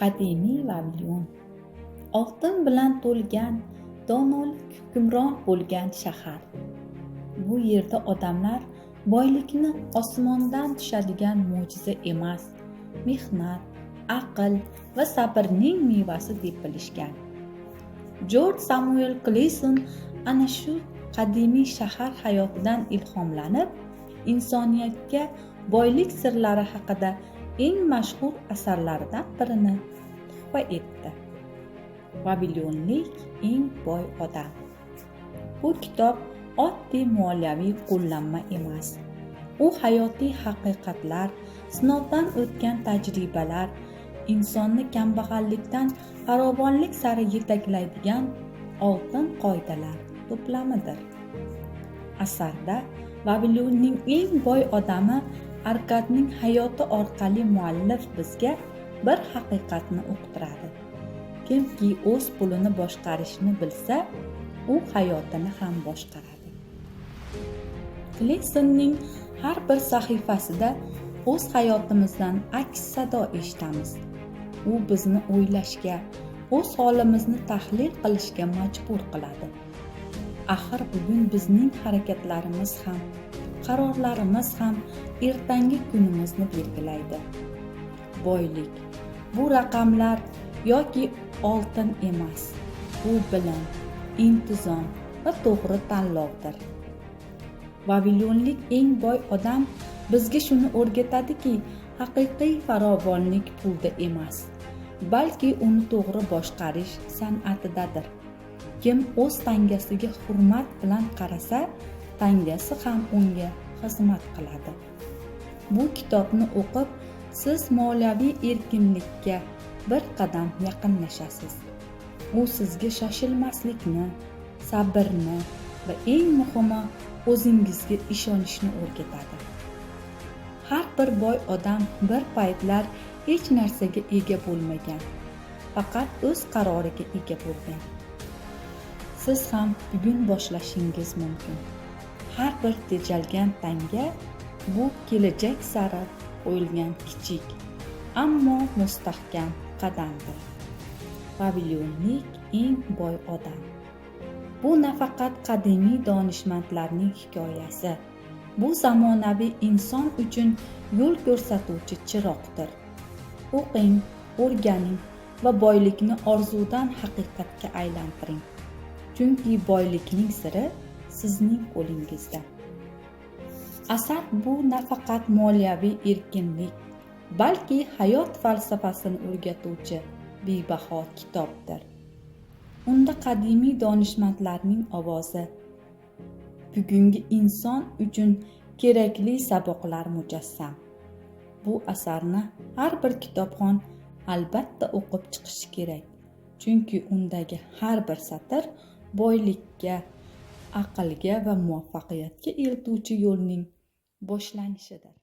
Qadimiy Vavilon oltin bilan to'lgan, donolik hukmron bo'lgan shahar. Bu yerda odamlar boylikni osmondan tushadigan mo'jiza emas, mehnat, aql va sabrning mevasi deb bilishgan. George Samuel Clayson ana shu qadimiy shahar hayotidan ilhomlanib, insoniyatga boylik sirlari haqida eng mashhur asarlaridan birini tuhfa etdi. Vavilonlik eng boy odam. Bu kitob oddiy moliyaviy qo'llanma emas. U hayotiy haqiqatlar, sinovdan o'tgan tajribalar, insonni kambag'allikdan farovonlik sari yetaklaydigan oltin qoidalar to'plamidir. Asarda Vavilonning eng boy odami Arkadning hayoti orqali muallif bizga bir haqiqatni uqtiradi. Kimki o'z pulini boshqarishni bilsa, u hayotini ham boshqaradi. Claysonning har bir sahifasida o'z hayotimizdan aks sado eshitamiz. U bizni o'ylashga, o'z holimizni tahlil qilishga majbur qiladi. Axir bugun bizning harakatlarimiz ham, qarorlarimiz ham ertangi kunimizni belgilaydi. Boylik bu raqamlar yoki oltin emas. Bu bilim, intizom va to'g'ri tanlovdir. Vavilonlik eng boy odam bizga shuni o'rgatadiki, haqiqiy farovonlik pulda emas, balki uni to'g'ri boshqarish san'atidadir. Kim o'z tangasiga hurmat bilan qarasa, tangasi ham unga xizmat qiladi. Bu kitobni o'qib, siz moliyaviy erkinlikka bir qadam yaqinlashasiz. U sizga shoshilmaslikni, sabrni va eng muhimi o'zingizga ishonishni o'rgatadi. Har bir boy odam bir paytlar hech narsaga ega bo'lmagan, faqat o'z qaroriga ega bo'lgan. Siz ham bugun boshlashingiz mumkin. Har bir tejalgan tanga bu kelajak sari qo'yilgan kichik, ammo mustahkam qadamdir. Vavilonlik eng boy odam. Bu nafaqat qadimiy donishmandlarning hikoyasi, bu zamonaviy inson uchun yo'l ko'rsatuvchi chiroqdir. O'qing, o'rganing va boylikni orzudan haqiqatga aylantiring. Chunki boylikning siri sizning qo'lingizda. Asar bu nafaqat moliyaviy erkinlik, balki hayot falsafasini o'rgatuvchi bebaho kitobdir. Unda qadimiy donishmandlarning ovozi, bugungi inson uchun kerakli saboqlar mujassam. Bu asarni har bir kitobxon albatta o'qib chiqishi kerak. Chunki undagi har bir satr boylikka, aqlga va muvaffaqiyatga eltuvchi yo'lning boshlanishidir.